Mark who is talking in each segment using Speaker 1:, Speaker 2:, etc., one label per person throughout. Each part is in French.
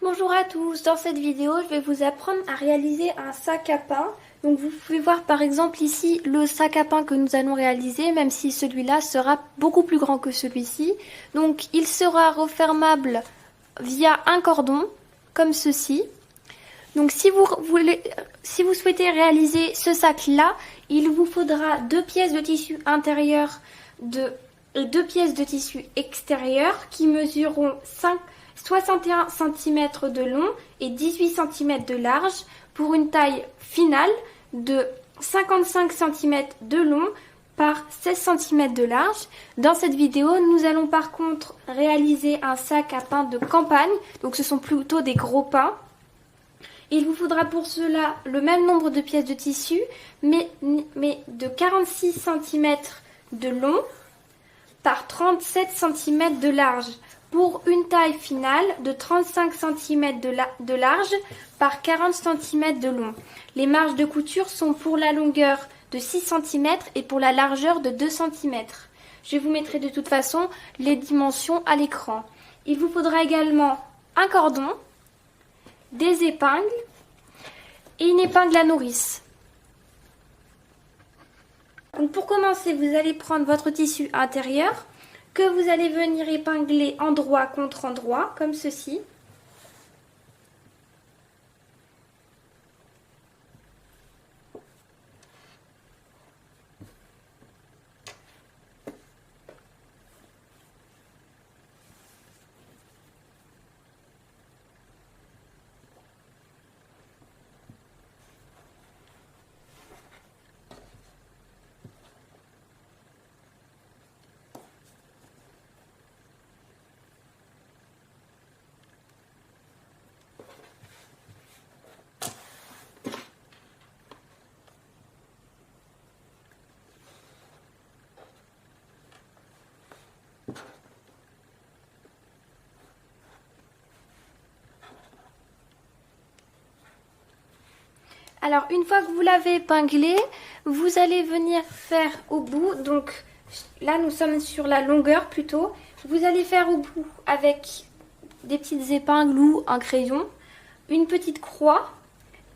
Speaker 1: Bonjour à tous, dans cette vidéo je vais vous apprendre à réaliser un sac à pain. Donc vous pouvez voir par exemple ici le sac à pain que nous allons réaliser, même si celui-là sera beaucoup plus grand que celui-ci. Donc il sera refermable via un cordon, comme ceci. Donc si vous souhaitez réaliser ce sac-là, il vous faudra 2 pièces de tissu intérieur et 2 pièces de tissu extérieur qui mesureront 61 cm de long et 18 cm de large pour une taille finale de 55 cm de long par 16 cm de large. Dans cette vidéo, nous allons par contre réaliser un sac à pain de campagne, donc ce sont plutôt des gros pains. Il vous faudra pour cela le même nombre de pièces de tissu, mais de 46 cm de long par 37 cm de large, pour une taille finale de 35 cm de large par 40 cm de long. Les marges de couture sont pour la longueur de 6 cm et pour la largeur de 2 cm. Je vous mettrai de toute façon les dimensions à l'écran. Il vous faudra également un cordon, des épingles et une épingle à nourrice. Donc pour commencer, vous allez prendre votre tissu intérieur que vous allez venir épingler endroit contre endroit, comme ceci. Alors une fois que vous l'avez épinglé, vous allez venir faire au bout, donc là nous sommes sur la longueur plutôt, vous allez faire au bout avec des petites épingles ou un crayon, une petite croix,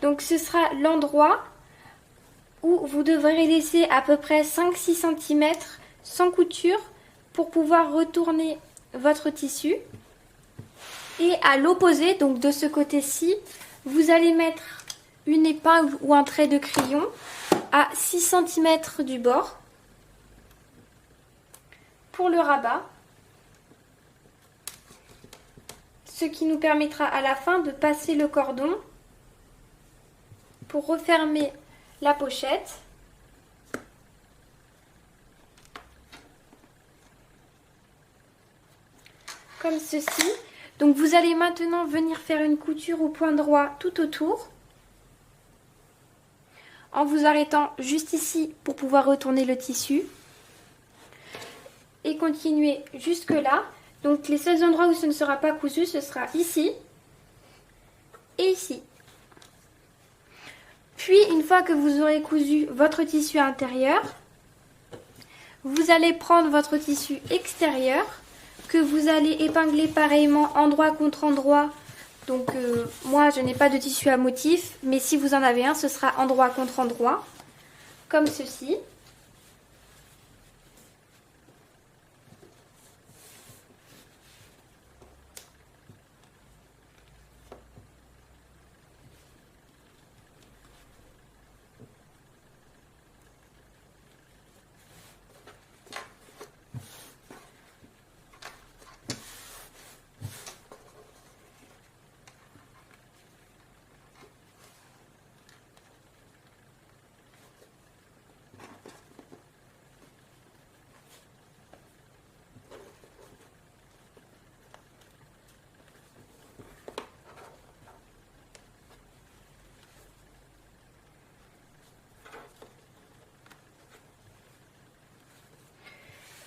Speaker 1: donc ce sera l'endroit où vous devrez laisser à peu près 5-6 cm sans couture pour pouvoir retourner votre tissu. Et à l'opposé, donc de ce côté-ci, vous allez mettre une épingle ou un trait de crayon à 6 cm du bord pour le rabat, ce qui nous permettra à la fin de passer le cordon pour refermer la pochette. Comme ceci. Donc vous allez maintenant venir faire une couture au point droit tout autour, en vous arrêtant juste ici pour pouvoir retourner le tissu et continuer jusque là. Donc les seuls endroits où ce ne sera pas cousu, ce sera ici et ici. Puis une fois que vous aurez cousu votre tissu intérieur, vous allez prendre votre tissu extérieur que vous allez épingler pareillement endroit contre endroit. Donc moi je n'ai pas de tissu à motif, mais si vous en avez un, ce sera endroit contre endroit, comme ceci.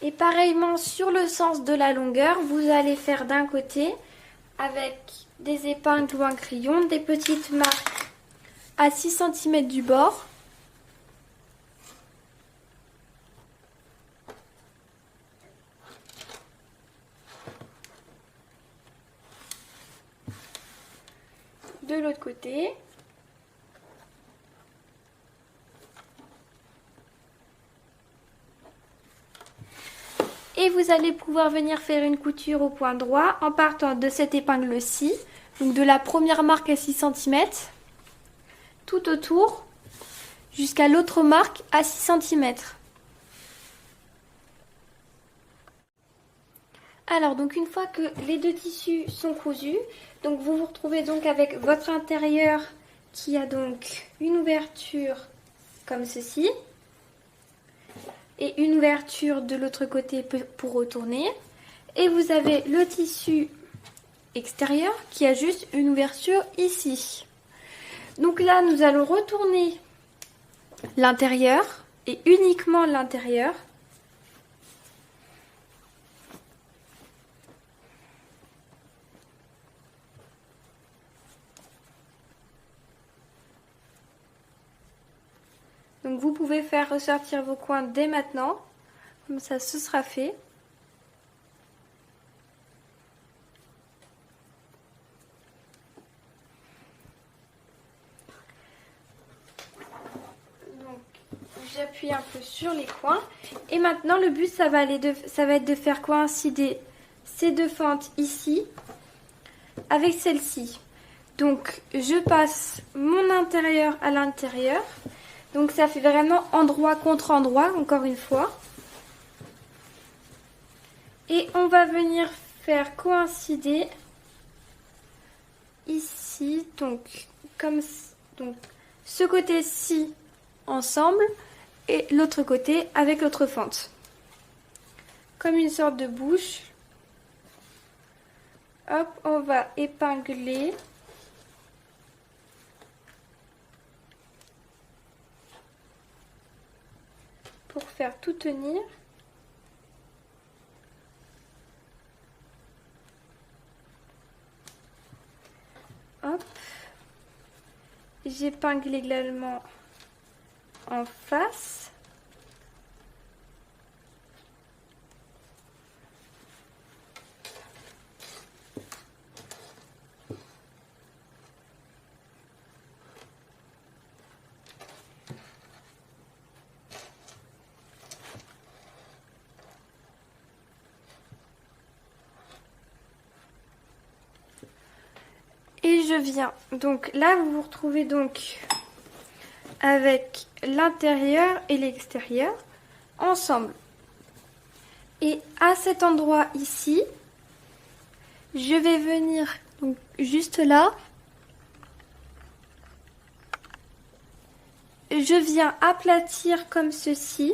Speaker 1: Et pareillement sur le sens de la longueur, vous allez faire d'un côté avec des épingles ou un crayon, des petites marques à 6 cm du bord. de l'autre côté. Et vous allez pouvoir venir faire une couture au point droit en partant de cette épingle-ci, donc de la première marque à 6 cm, tout autour, jusqu'à l'autre marque à 6 cm. Alors donc une fois que les deux tissus sont cousus, donc vous vous retrouvez donc avec votre intérieur qui a donc une ouverture comme ceci. Et une ouverture de l'autre côté pour retourner. Et vous avez le tissu extérieur qui a juste une ouverture ici. Donc là, nous allons retourner l'intérieur et uniquement l'intérieur. Donc vous pouvez faire ressortir vos coins dès maintenant, comme ça ce sera fait. Donc j'appuie un peu sur les coins et maintenant le but ça va être de faire coïncider ces deux fentes ici avec celle-ci. Donc je passe mon intérieur à l'intérieur. Donc ça fait vraiment endroit contre endroit, encore une fois. Et on va venir faire coïncider ici, donc ce côté-ci ensemble et l'autre côté avec l'autre fente. Comme une sorte de bouche. Hop, on va épingler. Pour faire tout tenir. Hop. J'épingle également en face. Et je viens, donc là vous vous retrouvez donc avec l'intérieur et l'extérieur ensemble. Et à cet endroit ici, je vais venir donc juste là. Je viens aplatir comme ceci.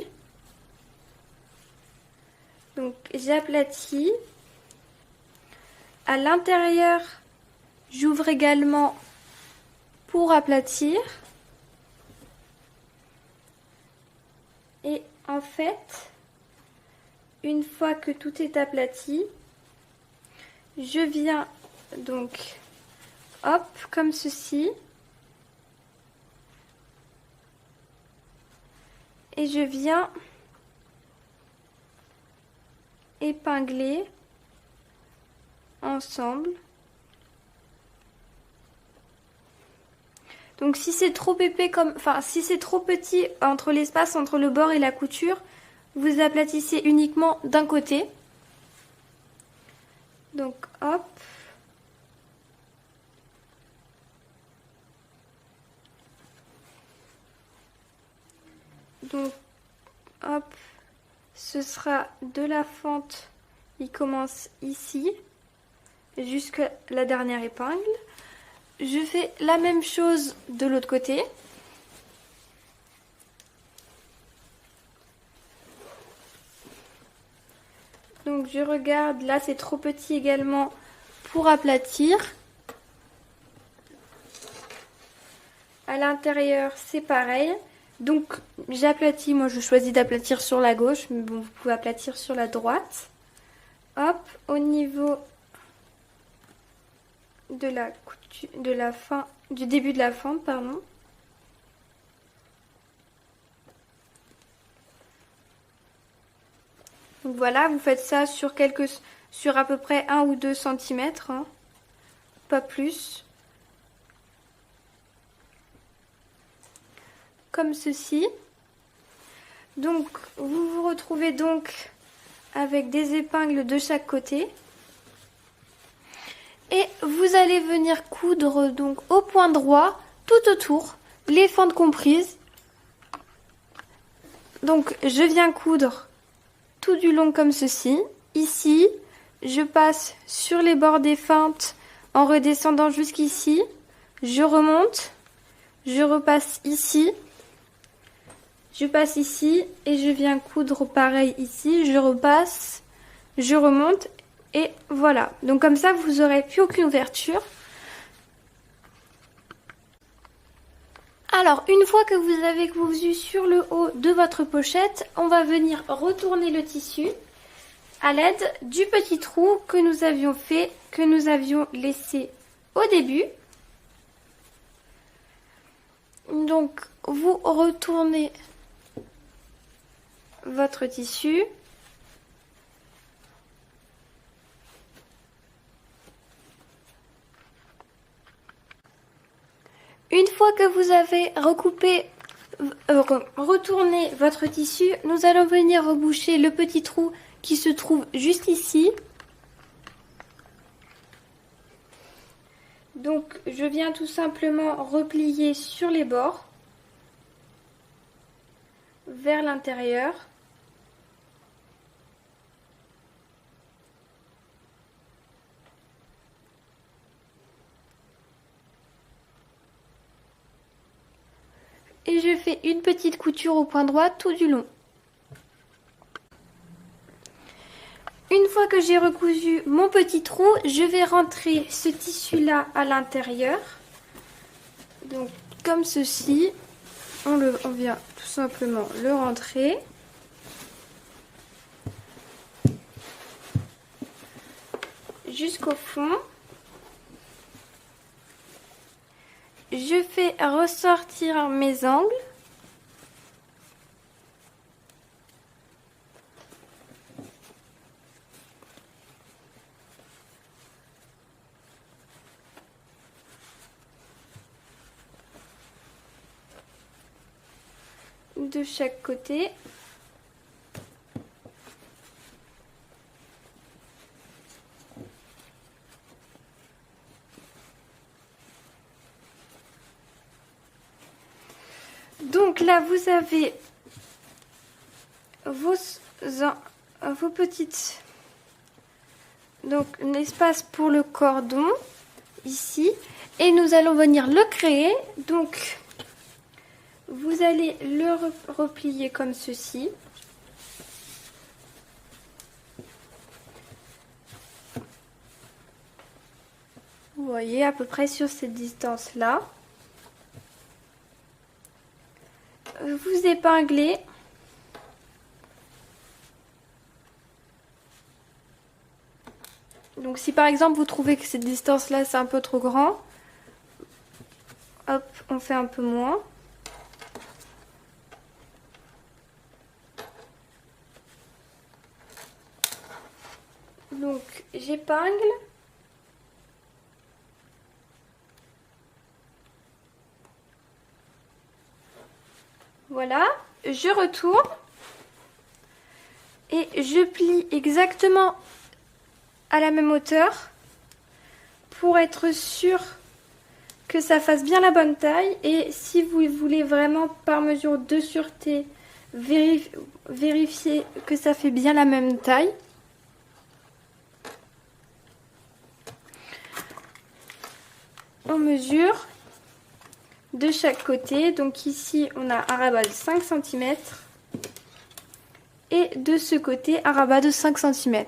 Speaker 1: Donc j'aplatis. À l'intérieur, j'ouvre également pour aplatir. Et en fait, une fois que tout est aplati, je viens donc, hop, comme ceci. Et je viens épingler ensemble. Donc si c'est trop épais si c'est trop petit entre l'espace entre le bord et la couture, vous aplatissez uniquement d'un côté. Donc hop. Donc hop, ce sera de la fente, il commence ici jusqu'à la dernière épingle. Je fais la même chose de l'autre côté. Donc je regarde, là c'est trop petit également pour aplatir. À l'intérieur c'est pareil. Donc j'aplatis, moi je choisis d'aplatir sur la gauche, mais bon vous pouvez aplatir sur la droite. Hop, au niveau de la couture, du début de la fente, pardon. Donc voilà, vous faites ça sur à peu près 1 ou 2 cm, hein, pas plus. comme ceci. Donc vous vous retrouvez donc avec des épingles de chaque côté. Et vous allez venir coudre donc au point droit tout autour, les fentes comprises. Donc je viens coudre tout du long comme ceci. Ici, je passe sur les bords des fentes en redescendant jusqu'ici. Je remonte, je repasse ici, je passe ici et je viens coudre pareil ici. Je repasse, je remonte et voilà. Donc comme ça, vous n'aurez plus aucune ouverture. Alors, une fois que vous avez cousu sur le haut de votre pochette, on va venir retourner le tissu à l'aide du petit trou que nous avions fait, que nous avions laissé au début. Donc, vous retournez votre tissu. Une fois que vous avez retourné votre tissu, nous allons venir reboucher le petit trou qui se trouve juste ici. Donc je viens tout simplement replier sur les bords vers l'intérieur. Et je fais une petite couture au point droit tout du long. Une fois que j'ai recousu mon petit trou, je vais rentrer ce tissu-là à l'intérieur. Donc comme ceci, on vient tout simplement le rentrer. Jusqu'au fond. Je fais ressortir mes angles. De chaque côté. Donc là, vous avez vos petites... Donc, un espace pour le cordon, ici. Et nous allons venir le créer. Donc, vous allez le replier comme ceci. Vous voyez, à peu près sur cette distance-là. Vous épinglez. Donc si par exemple vous trouvez que cette distance là c'est un peu trop grand, hop, on fait un peu moins. Donc j'épingle. Voilà, je retourne et je plie exactement à la même hauteur pour être sûr que ça fasse bien la bonne taille. Et si vous voulez vraiment par mesure de sûreté vérifier que ça fait bien la même taille, on mesure de chaque côté. Donc ici on a un rabat de 5 cm et de ce côté un rabat de 5 cm.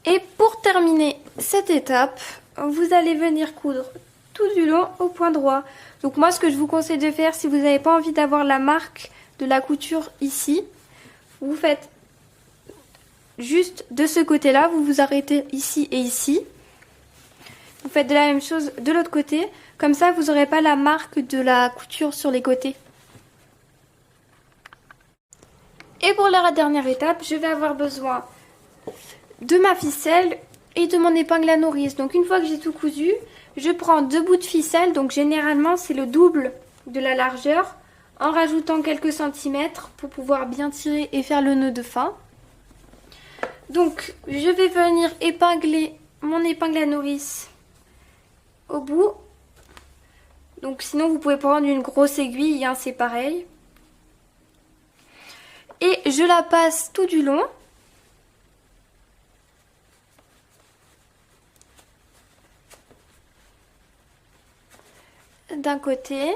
Speaker 1: Et pour terminer cette étape, vous allez venir coudre tout du long au point droit. Donc moi ce que je vous conseille de faire, si vous n'avez pas envie d'avoir la marque de la couture ici, vous faites juste de ce côté là, vous vous arrêtez ici et ici. Vous faites de la même chose de l'autre côté, comme ça vous n'aurez pas la marque de la couture sur les côtés. Et pour la dernière étape, je vais avoir besoin de ma ficelle et de mon épingle à nourrice. Donc une fois que j'ai tout cousu, je prends 2 bouts de ficelle, donc généralement c'est le double de la largeur en rajoutant quelques centimètres pour pouvoir bien tirer et faire le nœud de fin. Donc je vais venir épingler mon épingle à nourrice au bout. Donc sinon vous pouvez prendre une grosse aiguille, hein, c'est pareil. Et je la passe tout du long. D'un côté.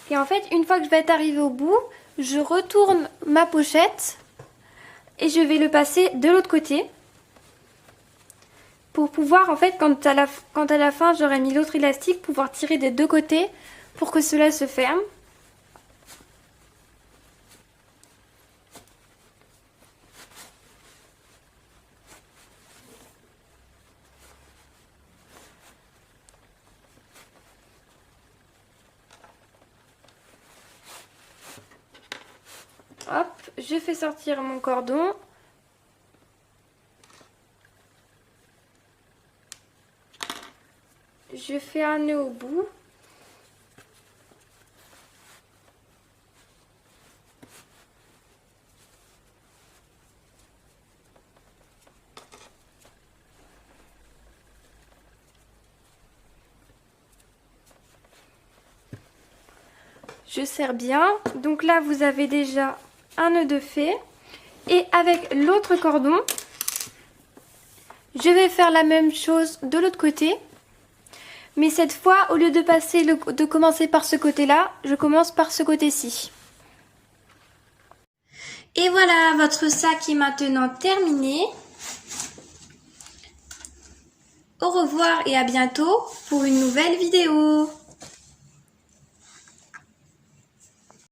Speaker 1: Et en fait, une fois que je vais être arrivée au bout, je retourne ma pochette et je vais le passer de l'autre côté. Pour pouvoir, en fait, quand à la fin j'aurai mis l'autre élastique, pouvoir tirer des deux côtés pour que cela se ferme. Hop, je fais sortir mon cordon. Je fais un nœud au bout. Je serre bien. Donc là, vous avez déjà un nœud de fait. Et avec l'autre cordon, je vais faire la même chose de l'autre côté. Mais cette fois, au lieu de commencer par ce côté-là, je commence par ce côté-ci. Et voilà, votre sac est maintenant terminé. Au revoir et à bientôt pour une nouvelle vidéo.